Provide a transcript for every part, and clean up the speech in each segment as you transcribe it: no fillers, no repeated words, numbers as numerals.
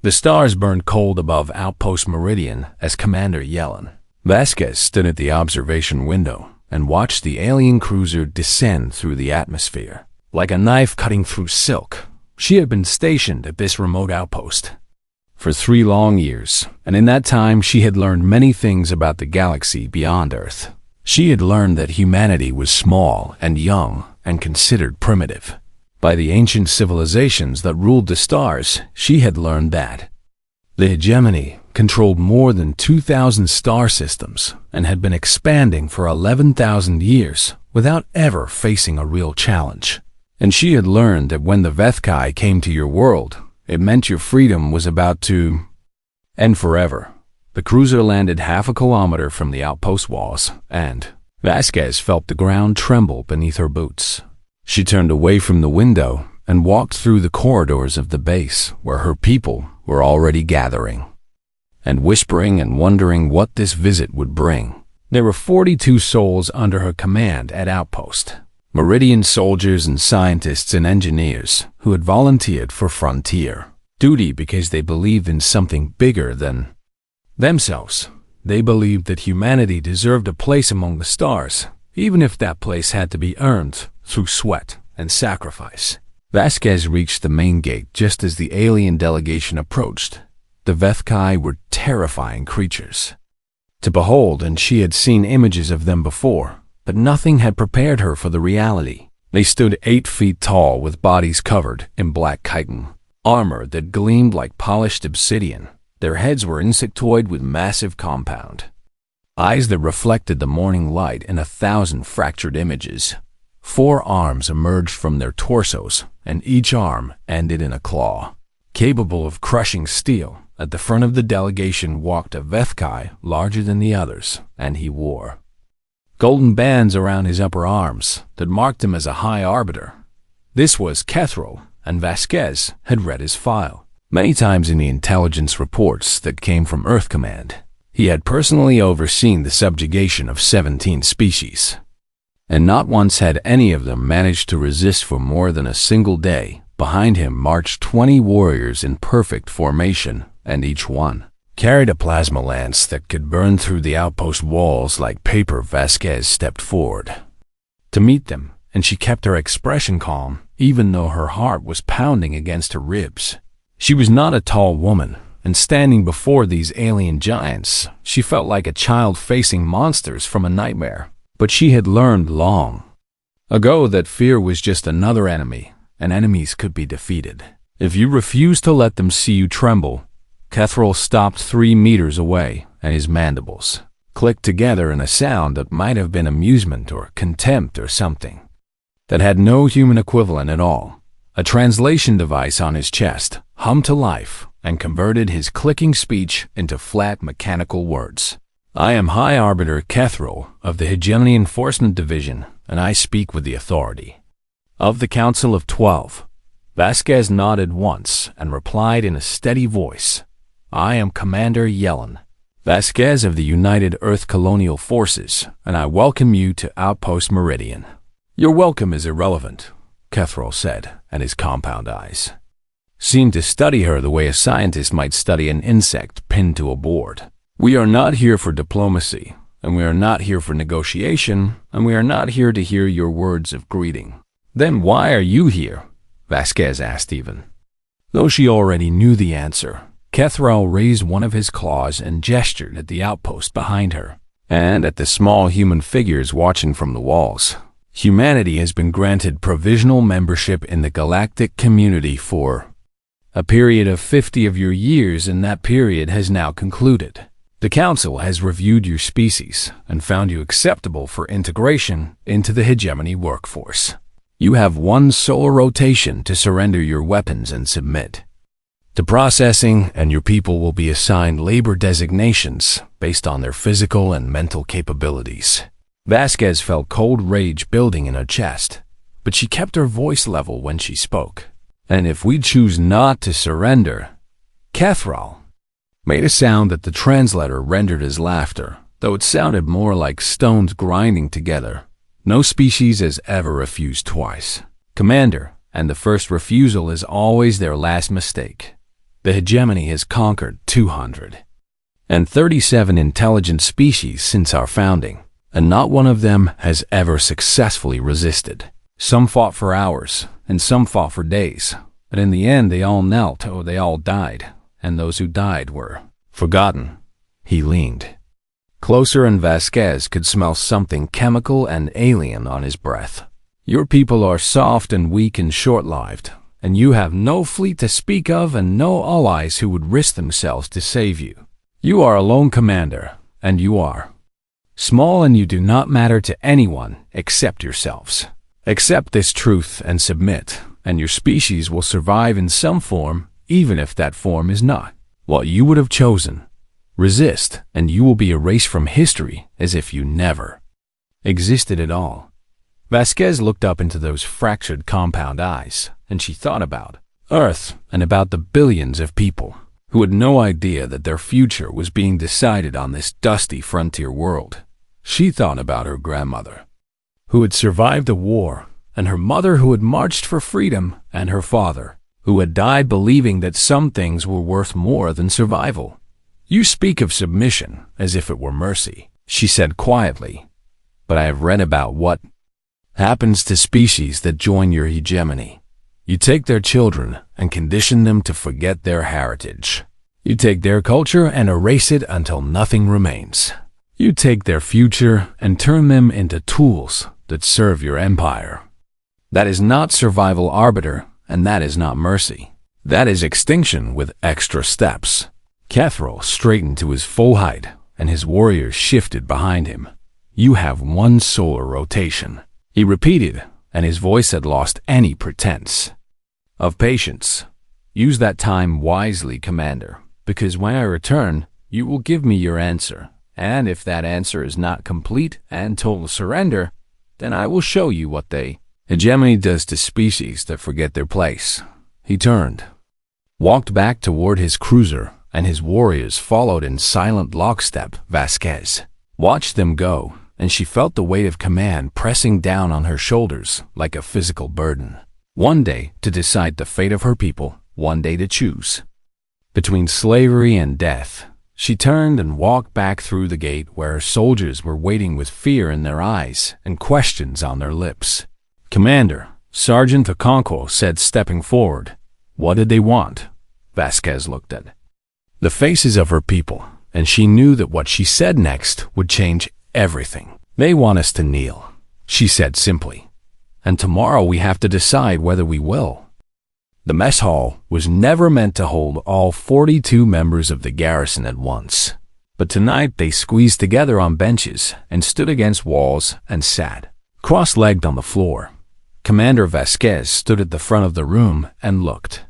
The stars burned cold above Outpost Meridian as Commander Yellen. Vasquez stood at the observation window and watched the alien cruiser descend through the atmosphere. Like a knife cutting through silk, she had been stationed at this remote outpost for 3 long years, and in that time she had learned many things about the galaxy beyond Earth. She had learned that humanity was small and young and considered primitive. By the ancient civilizations that ruled the stars, she had learned that the hegemony controlled more than 2,000 star systems and had been expanding for 11,000 years without ever facing a real challenge. And she had learned that when the Vethkai came to your world, it meant your freedom was about to end forever. The cruiser landed half a kilometer from the outpost walls, and Vasquez felt the ground tremble beneath her boots. She turned away from the window and walked through the corridors of the base where her people were already gathering and whispering and wondering what this visit would bring. There were 42 souls under her command at Outpost. Meridian soldiers and scientists and engineers who had volunteered for frontier duty because they believed in something bigger than themselves. They believed that humanity deserved a place among the stars, even if that place had to be earned through sweat and sacrifice. Vasquez reached the main gate just as the alien delegation approached. The Vethkai were terrifying creatures to behold, and she had seen images of them before, but nothing had prepared her for the reality. They stood 8 feet tall with bodies covered in black chitin, armor that gleamed like polished obsidian. Their heads were insectoid with massive compound eyes that reflected the morning light in 1,000 fractured images. 4 arms emerged from their torsos, and each arm ended in a claw, capable of crushing steel. At the front of the delegation walked a Vethkai larger than the others, and he wore golden bands around his upper arms that marked him as a high arbiter. This was Kethril, and Vasquez had read his file many times in the intelligence reports that came from Earth Command. He had personally overseen the subjugation of 17 species, and not once had any of them managed to resist for more than a single day. Behind him marched 20 warriors in perfect formation, and each one carried a plasma lance that could burn through the outpost walls like paper. Vasquez stepped forward to meet them, and she kept her expression calm, even though her heart was pounding against her ribs. She was not a tall woman, and standing before these alien giants, she felt like a child facing monsters from a nightmare. But she had learned long ago that fear was just another enemy, and enemies could be defeated if you refused to let them see you tremble. Kethril stopped 3 meters away, and his mandibles clicked together in a sound that might have been amusement or contempt or something that had no human equivalent at all. A translation device on his chest hummed to life and converted his clicking speech into flat mechanical words. I am High Arbiter Kethril of the Hegemony Enforcement Division, and I speak with the authority of the Council of 12. Vasquez nodded once and replied in a steady voice, I am Commander Yellen, Vasquez of the United Earth Colonial Forces, and I welcome you to Outpost Meridian. Your welcome is irrelevant, Kethril said, and his compound eyes seemed to study her the way a scientist might study an insect pinned to a board. We are not here for diplomacy, and we are not here for negotiation, and we are not here to hear your words of greeting. Then why are you here? Vasquez asked even though she already knew the answer. Kethril raised one of his claws and gestured at the outpost behind her, and at the small human figures watching from the walls. Humanity has been granted provisional membership in the galactic community for a period of 50 of your years, and that period has now concluded. The Council has reviewed your species and found you acceptable for integration into the hegemony workforce. You have 1 solar rotation to surrender your weapons and submit to processing, and your people will be assigned labor designations based on their physical and mental capabilities. Vasquez felt cold rage building in her chest, but she kept her voice level when she spoke. And if we choose not to surrender, Kethril made a sound that the translator rendered as laughter, though it sounded more like stones grinding together. No species has ever refused twice, Commander, and the first refusal is always their last mistake. The hegemony has conquered 237 intelligent species since our founding, and not one of them has ever successfully resisted. Some fought for hours, and some fought for days, but in the end they all knelt or they all died, and those who died were forgotten. He leaned closer, and Vasquez could smell something chemical and alien on his breath. Your people are soft and weak and short-lived, and you have no fleet to speak of and no allies who would risk themselves to save you. You are a lone commander, and you are small, and you do not matter to anyone except yourselves. Accept this truth and submit, and your species will survive in some form, even if that form is not what you would have chosen. Resist, and you will be erased from history as if you never existed at all. Vasquez looked up into those fractured compound eyes, and she thought about Earth and about the billions of people who had no idea that their future was being decided on this dusty frontier world. She thought about her grandmother, who had survived a war, and her mother who had marched for freedom, and her father, who had died believing that some things were worth more than survival. You speak of submission as if it were mercy, she said quietly, but I have read about what happens to species that join your hegemony. You take their children and condition them to forget their heritage. You take their culture and erase it until nothing remains. You take their future and turn them into tools that serve your empire. That is not survival arbiter, and that is not mercy. That is extinction with extra steps. Kethril straightened to his full height, and his warriors shifted behind him. You have one solar rotation, he repeated, and his voice had lost any pretense of patience. Use that time wisely, Commander, because when I return, you will give me your answer, and if that answer is not complete and total surrender, then I will show you what the hegemony does to species that forget their place. He turned, walked back toward his cruiser, and his warriors followed in silent lockstep. Vasquez watched them go, and she felt the weight of command pressing down on her shoulders like a physical burden. One day to decide the fate of her people, one day to choose between slavery and death. She turned and walked back through the gate where her soldiers were waiting with fear in their eyes and questions on their lips. Commander, Sergeant Okonkwo said, stepping forward. What did they want? Vasquez looked at the faces of her people, and she knew that what she said next would change everything. They want us to kneel, she said simply, and tomorrow we have to decide whether we will. The mess hall was never meant to hold all 42 members of the garrison at once, but tonight they squeezed together on benches and stood against walls and sat cross-legged on the floor. Commander Vasquez stood at the front of the room and looked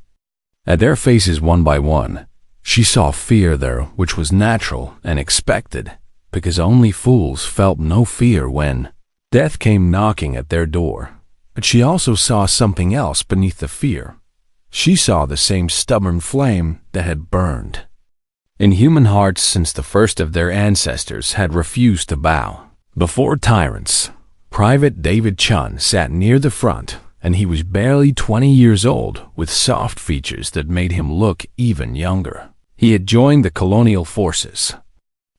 at their faces one by one. She saw fear there, which was natural and expected, because only fools felt no fear when death came knocking at their door. But she also saw something else beneath the fear. She saw the same stubborn flame that had burned in human hearts since the first of their ancestors had refused to bow before tyrants. Private David Chun sat near the front, and he was barely 20 years old, with soft features that made him look even younger. He had joined the colonial forces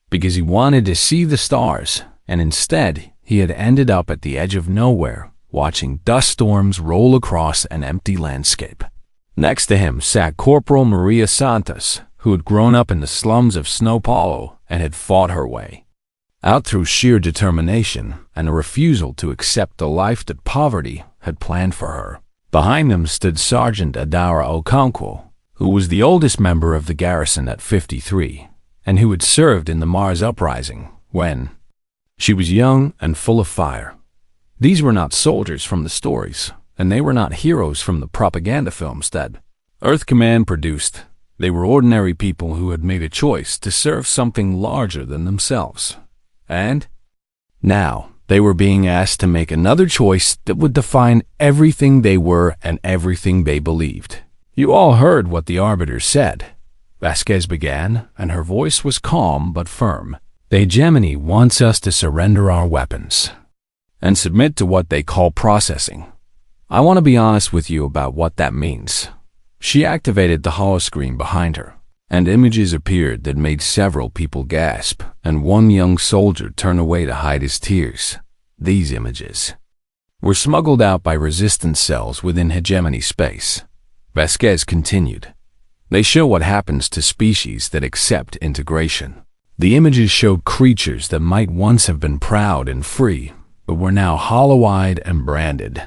because he wanted to see the stars, and instead he had ended up at the edge of nowhere, watching dust storms roll across an empty landscape. Next to him sat Corporal Maria Santos, who had grown up in the slums of São Paulo and had fought her way out through sheer determination and a refusal to accept the life that poverty had planned for her. Behind them stood Sergeant Adara Okonkwo, who was the oldest member of the garrison at 53, and who had served in the Mars Uprising when she was young and full of fire. These were not soldiers from the stories, and they were not heroes from the propaganda films that Earth Command produced. They were ordinary people who had made a choice to serve something larger than themselves. And now they were being asked to make another choice that would define everything they were and everything they believed. You all heard what the Arbiter said, Vasquez began, and her voice was calm but firm. The hegemony wants us to surrender our weapons and submit to what they call processing. I want to be honest with you about what that means. She activated the holoscreen behind her, and images appeared that made several people gasp, and one young soldier turn away to hide his tears. These images were smuggled out by resistance cells within hegemony space. Vasquez continued. They show what happens to species that accept integration. The images showed creatures that might once have been proud and free, but were now hollow-eyed and branded,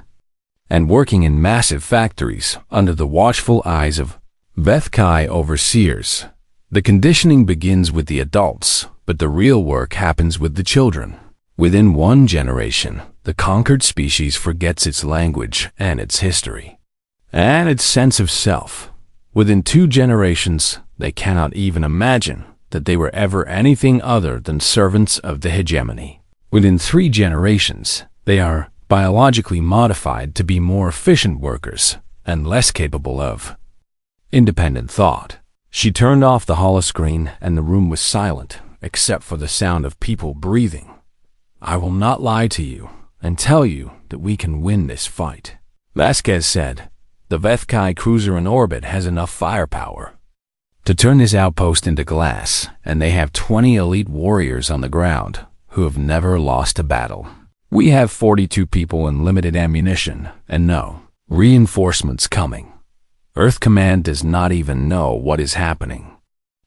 and working in massive factories under the watchful eyes of Vethkai overseers. The conditioning begins with the adults, but the real work happens with the children. Within one generation, the conquered species forgets its language and its history, and its sense of self. Within 2 generations, they cannot even imagine that they were ever anything other than servants of the hegemony. Within 3 generations, they are biologically modified to be more efficient workers and less capable of independent thought. She turned off the holoscreen and the room was silent, except for the sound of people breathing. I will not lie to you and tell you that we can win this fight, Vasquez said. The Vethkai cruiser in orbit has enough firepower to turn this outpost into glass, and they have 20 elite warriors on the ground who have never lost a battle. We have 42 people and limited ammunition, and no reinforcements coming. Earth Command does not even know what is happening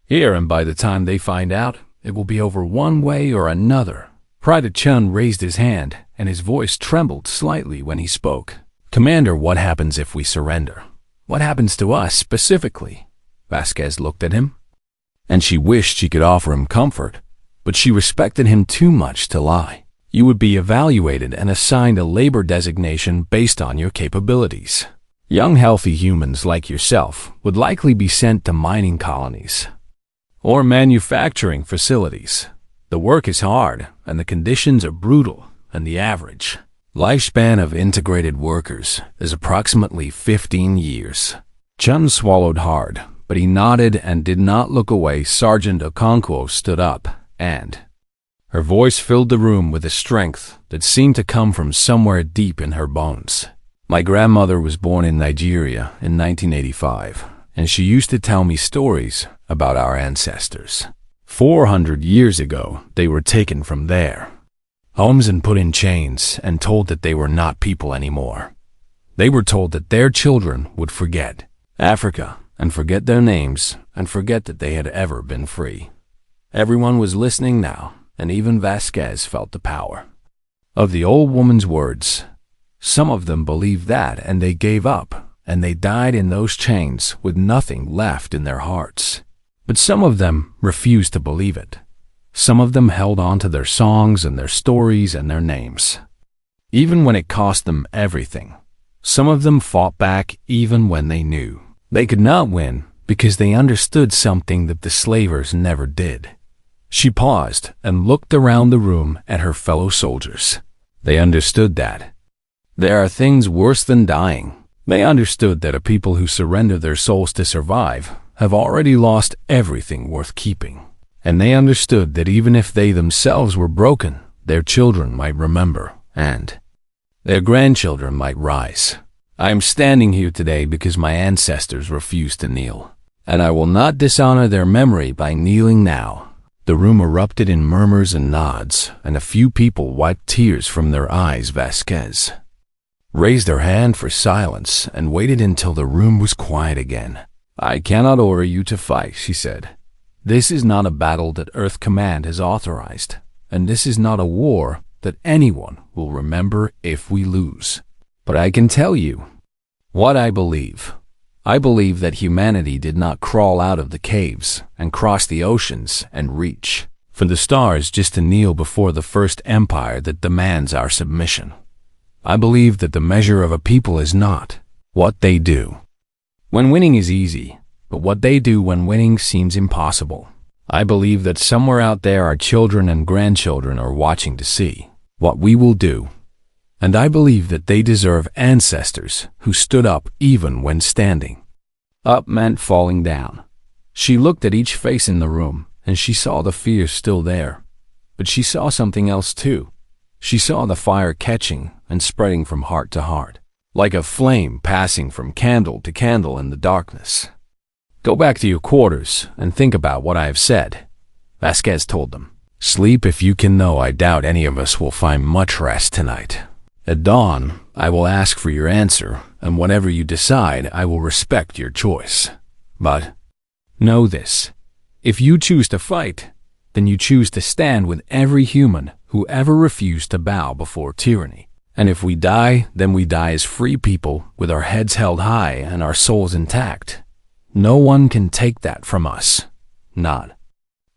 here, and by the time they find out, it will be over one way or another. Private Chun raised his hand, and his voice trembled slightly when he spoke. Commander, what happens if we surrender? What happens to us specifically? Vasquez looked at him, and she wished she could offer him comfort, but she respected him too much to lie. You would be evaluated and assigned a labor designation based on your capabilities. Young, healthy humans like yourself would likely be sent to mining colonies or manufacturing facilities. The work is hard, and the conditions are brutal, and the average lifespan of integrated workers is approximately 15 years. Chun swallowed hard, but he nodded and did not look away. Sergeant Okonkwo stood up, and her voice filled the room with a strength that seemed to come from somewhere deep in her bones. My grandmother was born in Nigeria in 1985, and she used to tell me stories about our ancestors. 400 years ago, they were taken from there homes and put in chains and told that they were not people anymore. They were told that their children would forget Africa and forget their names and forget that they had ever been free. Everyone was listening now, and even Vasquez felt the power of the old woman's words. Some of them believed that, and they gave up, and they died in those chains with nothing left in their hearts. But some of them refused to believe it. Some of them held on to their songs and their stories and their names, even when it cost them everything. Some of them fought back even when they knew they could not win, because they understood something that the slavers never did. She paused and looked around the room at her fellow soldiers. They understood that there are things worse than dying. They understood that a people who surrender their souls to survive have already lost everything worth keeping. And they understood that even if they themselves were broken, their children might remember, and their grandchildren might rise. I am standing here today because my ancestors refused to kneel, and I will not dishonor their memory by kneeling now. The room erupted in murmurs and nods, and a few people wiped tears from their eyes. Vasquez raised her hand for silence and waited until the room was quiet again. I cannot order you to fight, she said. This is not a battle that Earth Command has authorized, and this is not a war that anyone will remember if we lose. But I can tell you what I believe. I believe that humanity did not crawl out of the caves and cross the oceans and reach for the stars just to kneel before the first empire that demands our submission. I believe that the measure of a people is not what they do when winning is easy, but what they do when winning seems impossible. I believe that somewhere out there our children and grandchildren are watching to see what we will do. And I believe that they deserve ancestors who stood up even when standing. Up meant falling down. She looked at each face in the room, and she saw the fear still there. But she saw something else too. She saw the fire catching and spreading from heart to heart. like a flame passing from candle to candle in the darkness. "Go back to your quarters and think about what I have said," Vasquez told them. "Sleep if you can, though I doubt any of us will find much rest tonight. At dawn, I will ask for your answer, and whatever you decide, I will respect your choice. But know this, if you choose to fight, then you choose to stand with every human who ever refused to bow before tyranny. And if we die, then we die as free people with our heads held high and our souls intact. No one can take that from us. Not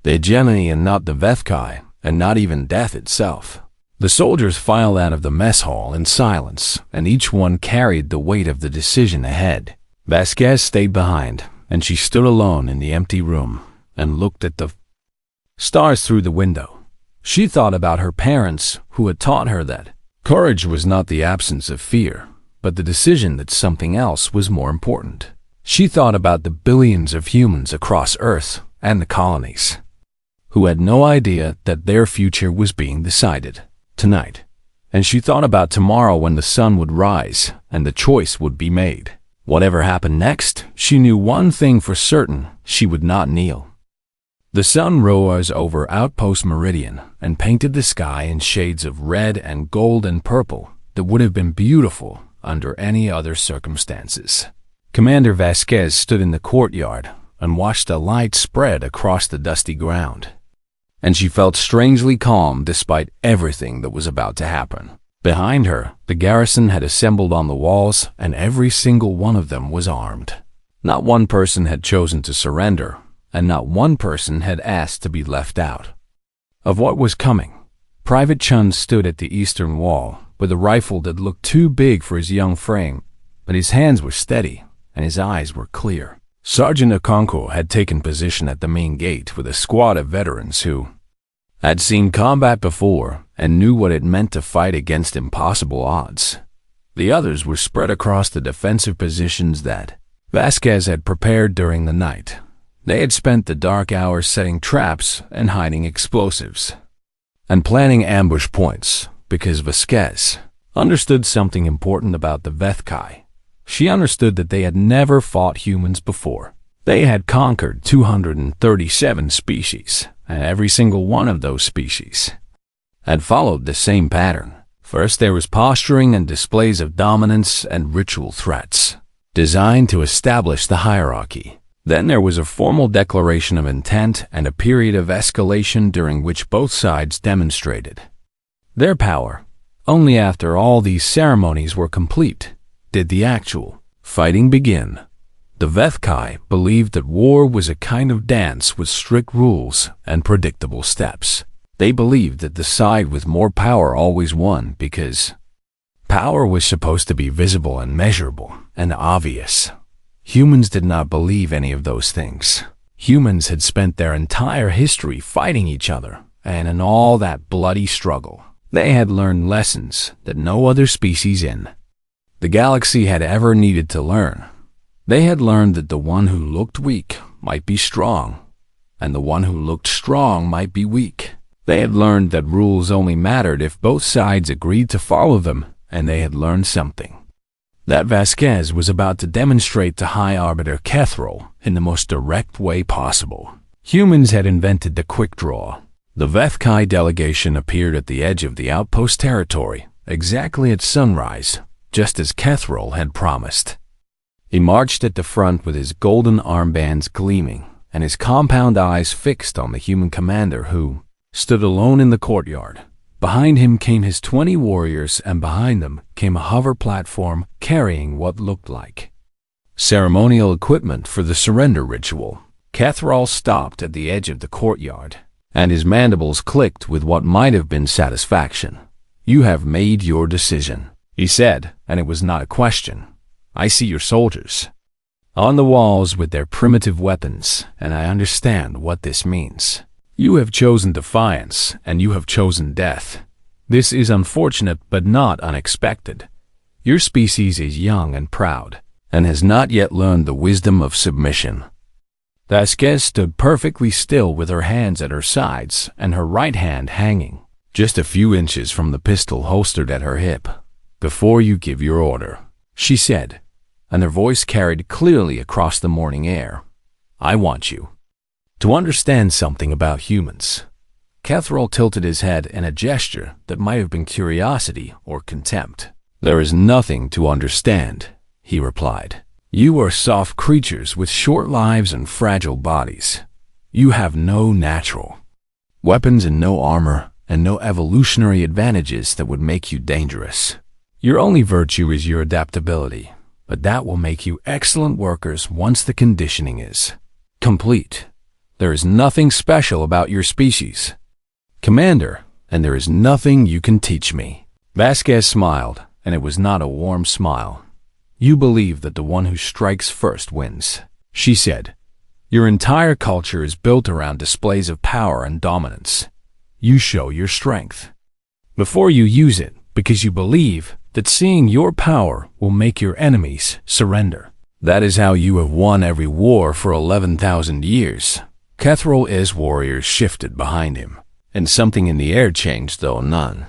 the Gemini and not the Vethkai, and not even death itself." The soldiers filed out of the mess hall in silence, and each one carried the weight of the decision ahead. Vasquez stayed behind, and she stood alone in the empty room and looked at the stars through the window. She thought about her parents, who had taught her that courage was not the absence of fear, but the decision that something else was more important. She thought about the billions of humans across Earth and the colonies, who had no idea that their future was being decided tonight. And she thought about tomorrow when the sun would rise and the choice would be made. Whatever happened next, she knew one thing for certain: she would not kneel. The sun rose over Outpost Meridian and painted the sky in shades of red and gold and purple that would have been beautiful under any other circumstances. Commander Vasquez stood in the courtyard and watched the light spread across the dusty ground. And she felt strangely calm despite everything that was about to happen. Behind her, the garrison had assembled on the walls, and every single one of them was armed. Not one person had chosen to surrender, and not one person had asked to be left out of what was coming. Private Chun stood at the eastern wall with a rifle that looked too big for his young frame, but his hands were steady and his eyes were clear. Sergeant Okonkwo had taken position at the main gate with a squad of veterans who had seen combat before and knew what it meant to fight against impossible odds. The others were spread across the defensive positions that Vasquez had prepared during the night. They had spent the dark hours setting traps and hiding explosives and planning ambush points because Vasquez understood something important about the Vethkai. She understood that they had never fought humans before. They had conquered 237 species, and every single one of those species had followed the same pattern. First, there was posturing and displays of dominance and ritual threats, designed to establish the hierarchy. Then there was a formal declaration of intent and a period of escalation during which both sides demonstrated their power. Only after all these ceremonies were complete did the actual fighting begin. The Vethkai believed that war was a kind of dance with strict rules and predictable steps. They believed that the side with more power always won because power was supposed to be visible and measurable and obvious. Humans did not believe any of those things. Humans had spent their entire history fighting each other, and in all that bloody struggle, they had learned lessons that no other species in the galaxy had ever needed to learn. They had learned that the one who looked weak might be strong, and the one who looked strong might be weak. They had learned that rules only mattered if both sides agreed to follow them, and they had learned something that Vasquez was about to demonstrate to High Arbiter Kethrol in the most direct way possible. Humans had invented the quick draw. The Vethkai delegation appeared at the edge of the outpost territory, exactly at sunrise, just as Kethrol had promised. He marched at the front with his golden armbands gleaming and his compound eyes fixed on the human commander who stood alone in the courtyard. Behind him came his 20 warriors, and behind them came a hover platform carrying what looked like ceremonial equipment for the surrender ritual. Kethrol stopped at the edge of the courtyard, and his mandibles clicked with what might have been satisfaction. "You have made your decision," he said, and it was not a question. "I see your soldiers on the walls with their primitive weapons, and I understand what this means. You have chosen defiance, and you have chosen death. This is unfortunate but not unexpected. Your species is young and proud, and has not yet learned the wisdom of submission." Vasquez stood perfectly still with her hands at her sides and her right hand hanging just a few inches from the pistol holstered at her hip. "Before you give your order, she said, and her voice carried clearly across the morning air. I want you to understand something about humans. Catherall tilted his head in a gesture that might have been curiosity or contempt. There is nothing to understand, he replied. You are soft creatures with short lives and fragile bodies. You have no natural weapons and no armor and no evolutionary advantages that would make you dangerous. Your only virtue is your adaptability, but that will make you excellent workers once the conditioning is complete. There is nothing special about your species, Commander, and there is nothing you can teach me. Vasquez smiled, and it was not a warm smile. You believe that the one who strikes first wins, she said. Your entire culture is built around displays of power and dominance. You show your strength before you use it because you believe that seeing your power will make your enemies surrender. That is how you have won every war for 11,000 years. Catherall's warriors shifted behind him, and something in the air changed, though none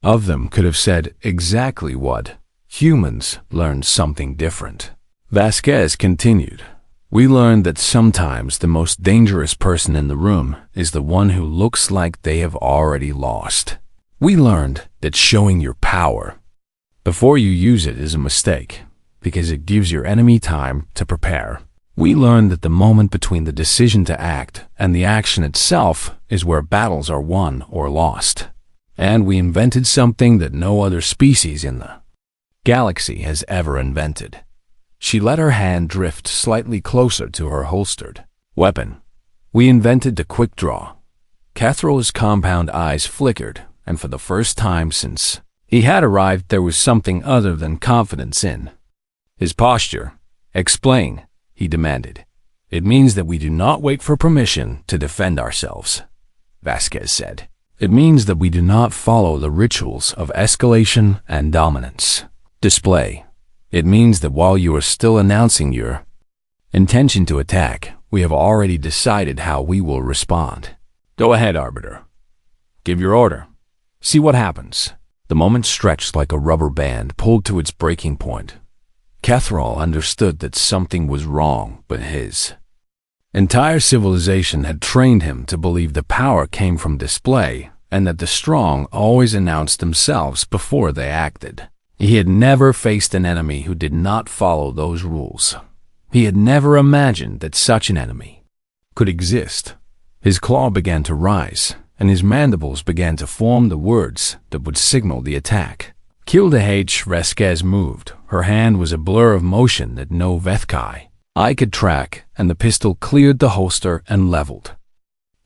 of them could have said exactly what. Humans learned something different. Vasquez continued. We learned that sometimes the most dangerous person in the room is the one who looks like they have already lost. We learned that showing your power before you use it is a mistake, because it gives your enemy time to prepare. We learned that the moment between the decision to act and the action itself is where battles are won or lost. And we invented something that no other species in the galaxy has ever invented. She let her hand drift slightly closer to her holstered weapon. We invented the quick draw. Catherall's compound eyes flickered, and for the first time since he had arrived, there was something other than confidence in his posture. Explain, he demanded. It means that we do not wait for permission to defend ourselves, Vasquez said. It means that we do not follow the rituals of escalation and dominance display. It means that while you are still announcing your intention to attack, we have already decided how we will respond. Go ahead, Arbiter. Give your order. See what happens. The moment stretched like a rubber band pulled to its breaking point. Catherall understood that something was wrong, but his entire civilization had trained him to believe the power came from display and that the strong always announced themselves before they acted. He had never faced an enemy who did not follow those rules. He had never imagined that such an enemy could exist. His claw began to rise, and his mandibles began to form the words that would signal the attack. Kill the H. Vasquez moved. Her hand was a blur of motion that no Vethkai eye could track, and the pistol cleared the holster and leveled,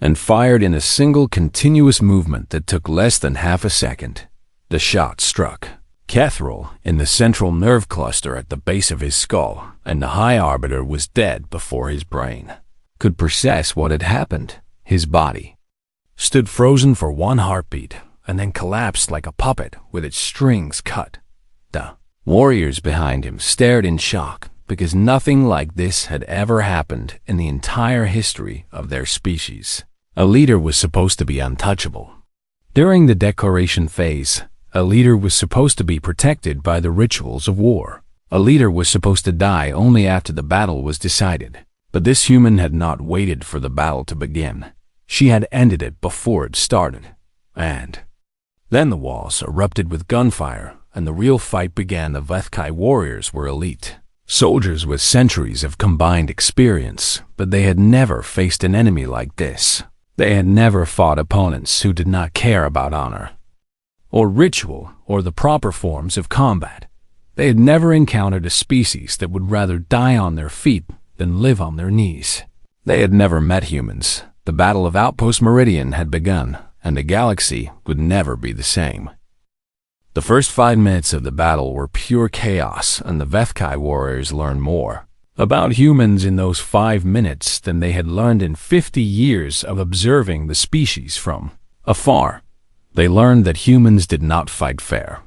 and fired in a single continuous movement that took less than half a second. The shot struck Catherall in the central nerve cluster at the base of his skull, and the High Arbiter was dead before his brain could process what had happened. His body stood frozen for one heartbeat, and then collapsed like a puppet with its strings cut. The warriors behind him stared in shock, because nothing like this had ever happened in the entire history of their species. A leader was supposed to be untouchable. During the declaration phase, a leader was supposed to be protected by the rituals of war. A leader was supposed to die only after the battle was decided. But this human had not waited for the battle to begin. She had ended it before it started. And then the walls erupted with gunfire, and the real fight began. The Vethkai warriors were elite soldiers with centuries of combined experience, but they had never faced an enemy like this. They had never fought opponents who did not care about honor or ritual or the proper forms of combat. They had never encountered a species that would rather die on their feet than live on their knees. They had never met humans. The Battle of Outpost Meridian had begun, and the galaxy would never be the same. The first 5 minutes of the battle were pure chaos, and the Vethkai warriors learned more about humans in those 5 minutes than they had learned in 50 years of observing the species from afar. They learned that humans did not fight fair.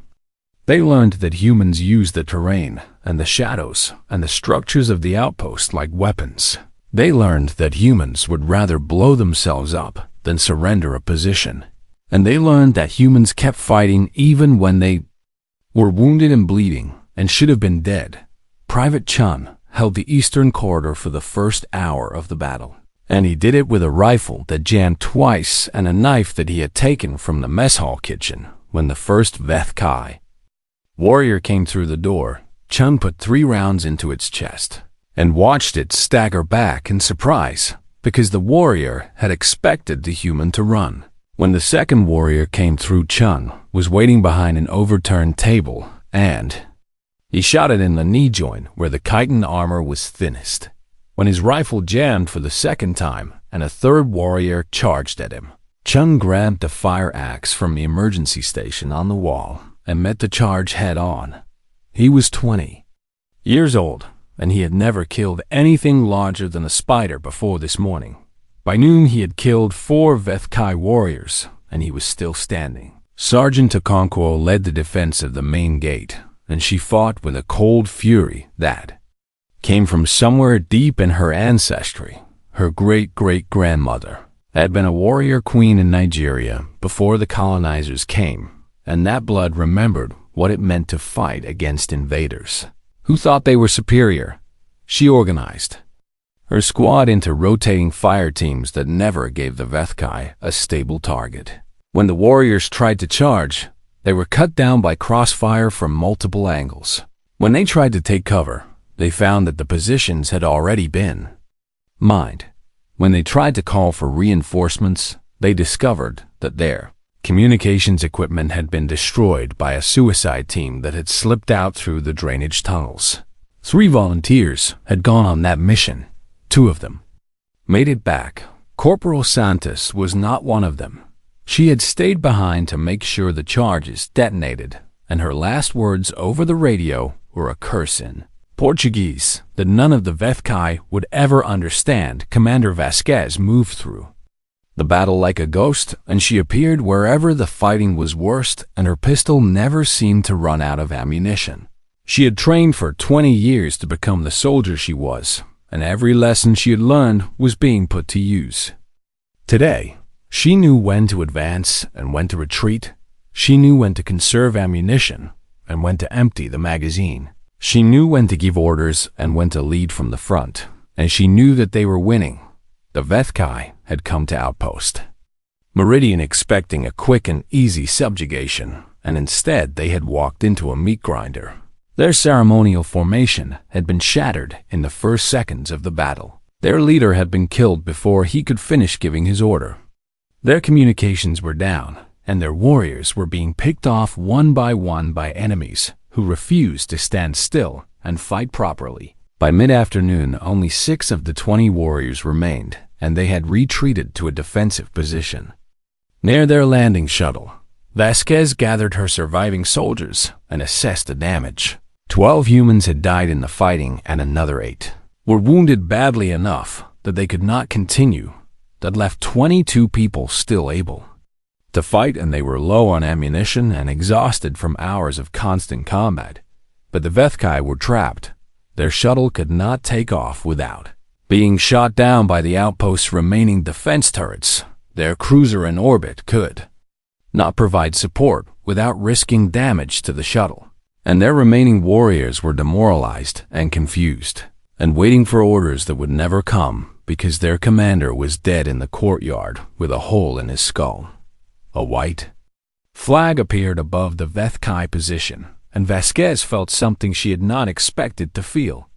They learned that humans used the terrain and the shadows and the structures of the outpost like weapons. They learned that humans would rather blow themselves up than surrender a position. And they learned that humans kept fighting even when they were wounded and bleeding. and should have been dead. Private Chun held the eastern corridor for the first hour of the battle, and he did it with a rifle that jammed twice and a knife that he had taken from the mess hall kitchen when the first HFY warrior came through the door. Chun put 3 rounds into its chest and watched it stagger back in surprise because the warrior had expected the human to run. When the second warrior came through, Chun was waiting behind an overturned table, and he shot it in the knee joint where the chitin armor was thinnest. When his rifle jammed for the second time and a third warrior charged at him, Chun grabbed a fire axe from the emergency station on the wall and met the charge head on. He was 20 years old, and he had never killed anything larger than a spider before this morning. By noon, he had killed 4 HFY warriors, and he was still standing. Sergeant Okonkwo led the defense of the main gate, and she fought with a cold fury that came from somewhere deep in her ancestry. Her great-great-grandmother had been a warrior queen in Nigeria before the colonizers came, and that blood remembered what it meant to fight against invaders who thought they were superior. She organized her squad into rotating fire teams that never gave the HFY a stable target. When the warriors tried to charge, they were cut down by crossfire from multiple angles. When they tried to take cover, they found that the positions had already been mined. When they tried to call for reinforcements, they discovered that their communications equipment had been destroyed by a suicide team that had slipped out through the drainage tunnels. 3 volunteers had gone on that mission. 2 of them made it back. Corporal Santos was not one of them. She had stayed behind to make sure the charges detonated, and her last words over the radio were a curse in Portuguese that none of the HFY would ever understand. Commander Vasquez moved through the battle like a ghost, and she appeared wherever the fighting was worst, and her pistol never seemed to run out of ammunition. She had trained for 20 years to become the soldier she was, and every lesson she had learned was being put to use. Today, she knew when to advance and when to retreat. She knew when to conserve ammunition and when to empty the magazine. She knew when to give orders and when to lead from the front, and she knew that they were winning. The HFY had come to outpost Meridian expecting a quick and easy subjugation, and instead they had walked into a meat grinder. Their ceremonial formation had been shattered in the first seconds of the battle. Their leader had been killed before he could finish giving his order. Their communications were down, and their warriors were being picked off one by enemies who refused to stand still and fight properly. By mid-afternoon, only 6 of the 20 warriors remained, and they had retreated to a defensive position. Near their landing shuttle, Vasquez gathered her surviving soldiers and assessed the damage. 12 humans had died in the fighting, and another 8 were wounded badly enough that they could not continue. That left 22 people still able to fight, and they were low on ammunition and exhausted from hours of constant combat. But the HFY were trapped. Their shuttle could not take off without being shot down by the outpost's remaining defense turrets. Their cruiser in orbit could not provide support without risking damage to the shuttle. And their remaining warriors were demoralized and confused, and waiting for orders that would never come because their commander was dead in the courtyard with a hole in his skull. A white flag appeared above the HFY position, and Vasquez felt something she had not expected to feel.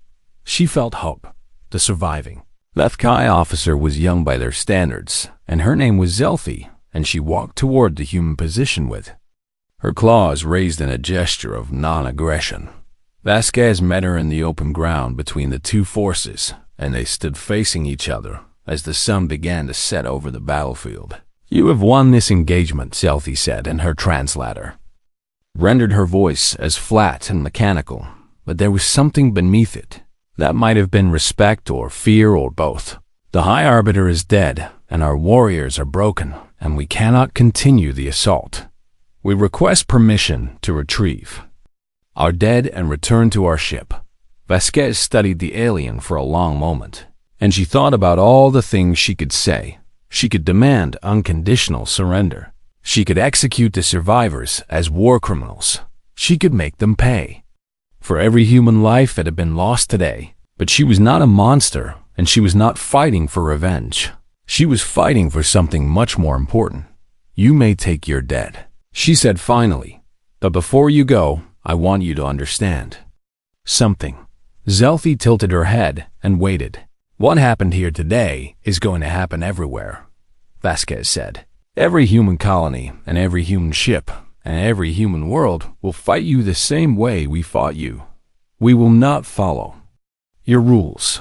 She felt hope. The surviving HFY officer was young by their standards, and her name was Zelfi, and she walked toward the human position with her claws raised in a gesture of non-aggression. Vasquez met her in the open ground between the 2 forces, and they stood facing each other as the sun began to set over the battlefield. "You have won this engagement," Zelfi said in her translator. Rendered her voice as flat and mechanical, but there was something beneath it. That might have been respect or fear or both. "The High Arbiter is dead, and our warriors are broken, and we cannot continue the assault. We request permission to retrieve our dead and return to our ship." Vasquez studied the alien for a long moment, and she thought about all the things she could say. She could demand unconditional surrender. She could execute the survivors as war criminals. She could make them pay. for every human life that had been lost today. But she was not a monster, and she was not fighting for revenge. She was fighting for something much more important. You may take your dead, she said finally. But before you go, I want you to understand something. Zelfi tilted her head and waited. What happened here today is going to happen everywhere, Vasquez said. Every human colony and every human ship and every human world will fight you the same way we fought you. We will not follow your rules.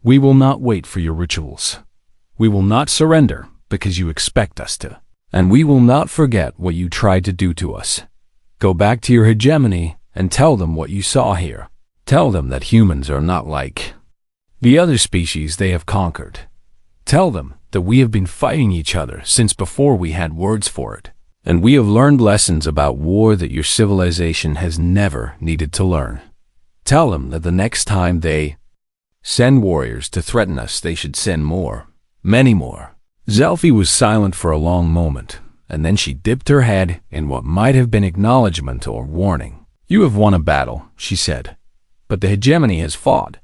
We will not wait for your rituals. We will not surrender because you expect us to. And we will not forget what you tried to do to us. Go back to your hegemony and tell them what you saw here. Tell them that humans are not like the other species they have conquered. Tell them that we have been fighting each other since before we had words for it. And we have learned lessons about war that your civilization has never needed to learn. Tell them that the next time they send warriors to threaten us, they should send more, many more. Zelfi was silent for a long moment, and then she dipped her head in what might have been acknowledgement or warning. You have won a battle, she said, but the hegemony has fought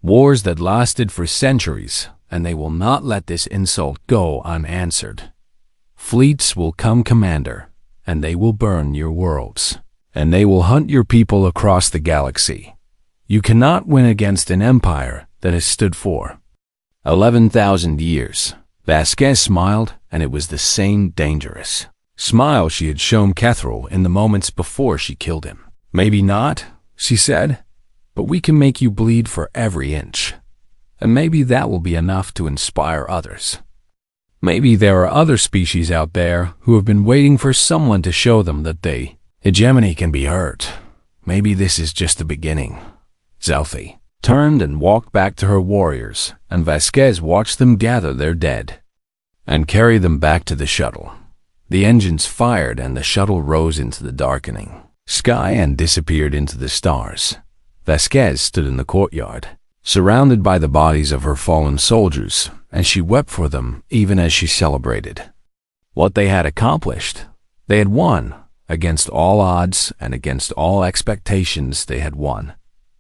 wars that lasted for centuries, and they will not let this insult go unanswered. Fleets will come, Commander, and they will burn your worlds, and they will hunt your people across the galaxy. You cannot win against an empire that has stood for 11,000 years. Vasquez smiled, and it was the same dangerous smile she had shown Kethril in the moments before she killed him. Maybe not, she said, but we can make you bleed for every inch. And maybe that will be enough to inspire others. Maybe there are other species out there who have been waiting for someone to show them that the hegemony can be hurt. Maybe this is just the beginning. Zelfi turned and walked back to her warriors, and Vasquez watched them gather their dead and carry them back to the shuttle. The engines fired and the shuttle rose into the darkening sky and disappeared into the stars. Vasquez stood in the courtyard, surrounded by the bodies of her fallen soldiers, and she wept for them even as she celebrated what they had accomplished. They had won. Against all odds and against all expectations, they had won.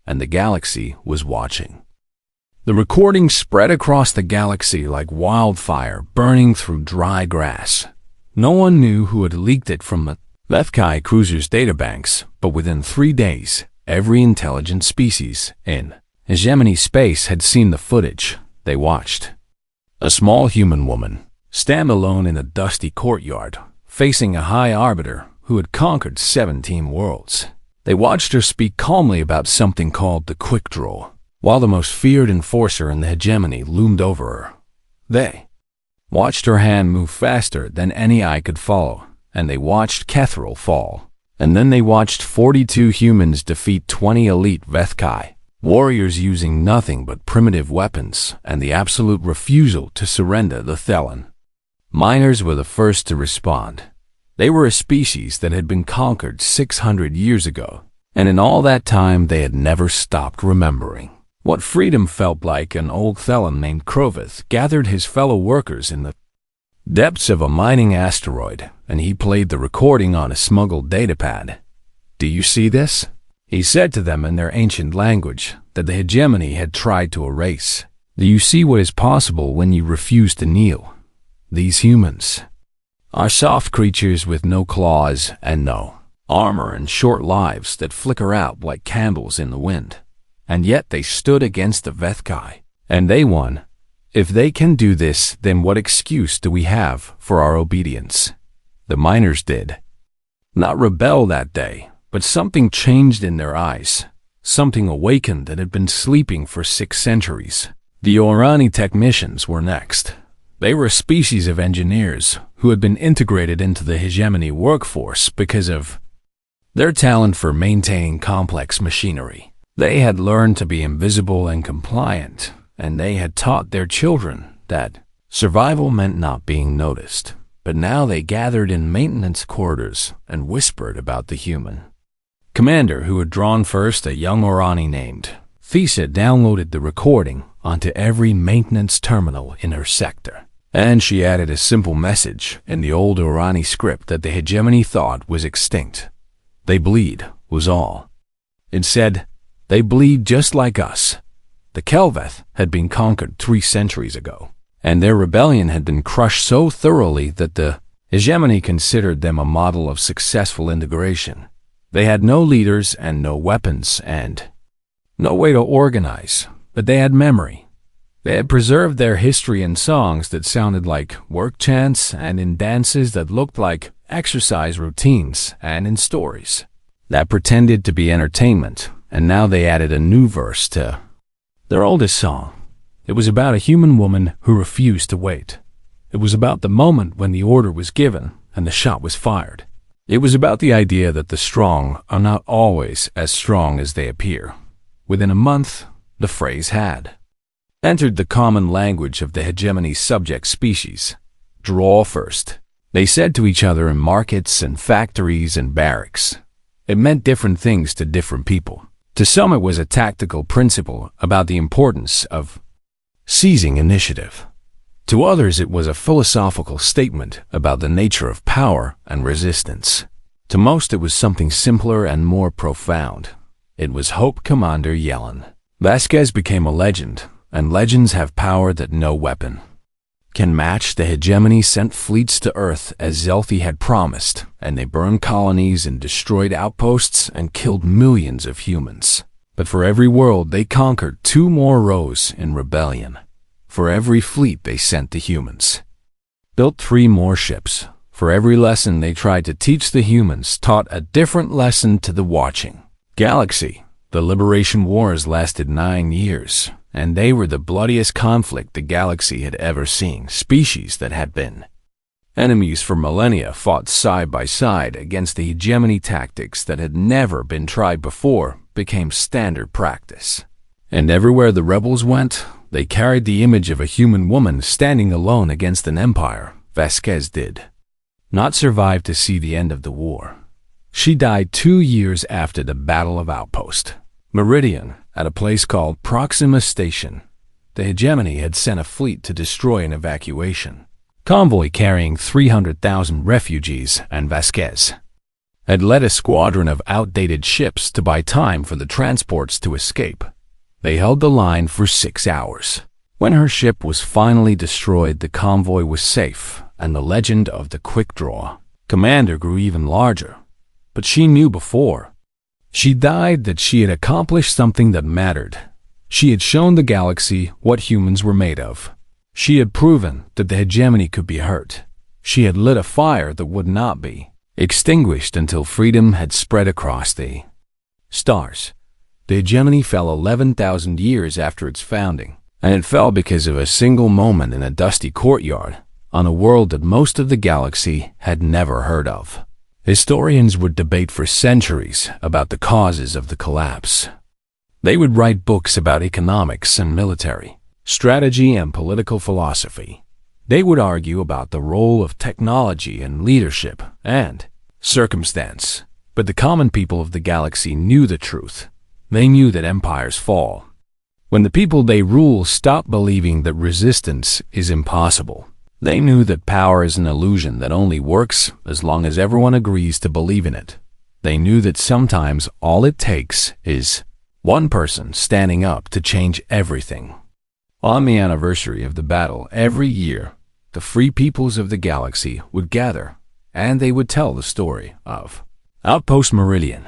And the galaxy was watching. The recording spread across the galaxy like wildfire burning through dry grass. No one knew who had leaked it from the HFY cruiser's databanks, but within 3 days, every intelligent species in hegemony space had seen the footage. They watched a small human woman stand alone in a dusty courtyard, facing a high arbiter who had conquered 17 worlds. They watched her speak calmly about something called the quick draw, while the most feared enforcer in the hegemony loomed over her. They watched her hand move faster than any eye could follow, and they watched Kethril fall. And then they watched 42 humans defeat 20 elite HFY warriors using nothing but primitive weapons and the absolute refusal to surrender the Thelen. Miners were the first to respond. They were a species that had been conquered 600 years ago, and in all that time they had never stopped remembering what freedom felt like. An old Thelen named Krovith gathered his fellow workers in the depths of a mining asteroid, and he played the recording on a smuggled datapad. Do you see this? He said to them in their ancient language that the hegemony had tried to erase. Do you see what is possible when you refuse to kneel? These humans are soft creatures with no claws and no armor and short lives that flicker out like candles in the wind. And yet they stood against the HFY, and they won. If they can do this, then what excuse do we have for our obedience? The miners did not rebel that day, but something changed in their eyes. Something awakened that had been sleeping for 6 centuries. The Orani technicians were next. They were a species of engineers who had been integrated into the hegemony workforce because of their talent for maintaining complex machinery. They had learned to be invisible and compliant, and they had taught their children that survival meant not being noticed. But now they gathered in maintenance quarters and whispered about the human commander who had drawn first. A young Orani named Thesa downloaded the recording onto every maintenance terminal in her sector. And she added a simple message in the old Orani script that the hegemony thought was extinct. They bleed was all. Instead, they believed just like us. The Kelveth had been conquered 3 centuries ago, and their rebellion had been crushed so thoroughly that the hegemony considered them a model of successful integration. They had no leaders and no weapons and no way to organize, but they had memory. They had preserved their history in songs that sounded like work chants and in dances that looked like exercise routines and in stories that pretended to be entertainment, and now they added a new verse to their oldest song. It was about a human woman who refused to wait. It was about the moment when the order was given and the shot was fired. It was about the idea that the strong are not always as strong as they appear. Within a month, the phrase had entered the common language of the hegemony's subject species. Draw first, they said to each other in markets and factories and barracks. It meant different things to different people. To some it was a tactical principle about the importance of seizing initiative. To others it was a philosophical statement about the nature of power and resistance. To most it was something simpler and more profound. It was Hope Commander Yellen. Vasquez became a legend, and legends have power that no weapon can match. The hegemony sent fleets to Earth as Zelthi had promised, and they burned colonies and destroyed outposts and killed millions of humans. But for every world they conquered, 2 more rose in rebellion. For every fleet they sent to humans, built 3 more ships. For every lesson they tried to teach the humans, taught a different lesson to the watching galaxy. The liberation wars lasted 9 years, and they were the bloodiest conflict the galaxy had ever seen. Species that had been enemies for millennia fought side by side against the hegemony. Tactics that had never been tried before became standard practice. And everywhere the rebels went, they carried the image of a human woman standing alone against an empire. Vasquez did not survive to see the end of the war. She died 2 years after the Battle of Outpost Meridian, at a place called Proxima Station. The hegemony had sent a fleet to destroy an evacuation convoy carrying 300,000 refugees, and Vasquez had led a squadron of outdated ships to buy time for the transports to escape. They held the line for 6 hours. When her ship was finally destroyed, the convoy was safe, and the legend of the Quick Draw Commander grew even larger. But she knew before she died that she had accomplished something that mattered. She had shown the galaxy what humans were made of. She had proven that the hegemony could be hurt. She had lit a fire that would not be extinguished until freedom had spread across the stars. The hegemony fell 11,000 years after its founding, and it fell because of a single moment in a dusty courtyard on a world that most of the galaxy had never heard of. Historians would debate for centuries about the causes of the collapse. They would write books about economics and military strategy and political philosophy. They would argue about the role of technology and leadership and circumstance. But the common people of the galaxy knew the truth. They knew that empires fall when the people they rule stop believing that resistance is impossible. They knew that power is an illusion that only works as long as everyone agrees to believe in it. They knew that sometimes all it takes is one person standing up to change everything. On the anniversary of the battle, every year, the free peoples of the galaxy would gather, and they would tell the story of Outpost Meridian.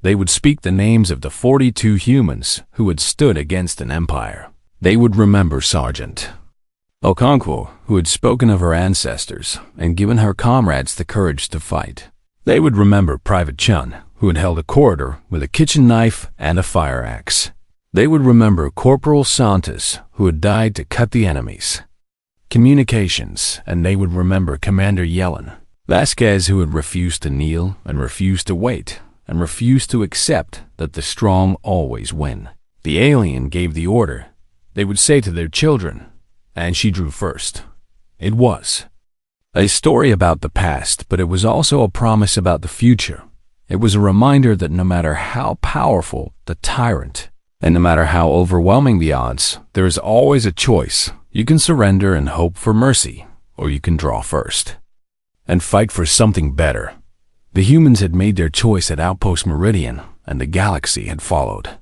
They would speak the names of the 42 humans who had stood against an empire. They would remember Sergeant Okonkwo, who had spoken of her ancestors and given her comrades the courage to fight. They would remember Private Chun, who had held a corridor with a kitchen knife and a fire axe. They would remember Corporal Santos, who had died to cut the enemy's communications, and they would remember Commander Yellen Vasquez, who had refused to kneel and refused to wait and refused to accept that the strong always win. The alien gave the order. They would say to their children, and she drew first. It was a story about the past, but it was also a promise about the future. It was a reminder that no matter how powerful the tyrant, and no matter how overwhelming the odds, there is always a choice. You can surrender and hope for mercy, or you can draw first and fight for something better. The humans had made their choice at Outpost Meridian, and the galaxy had followed.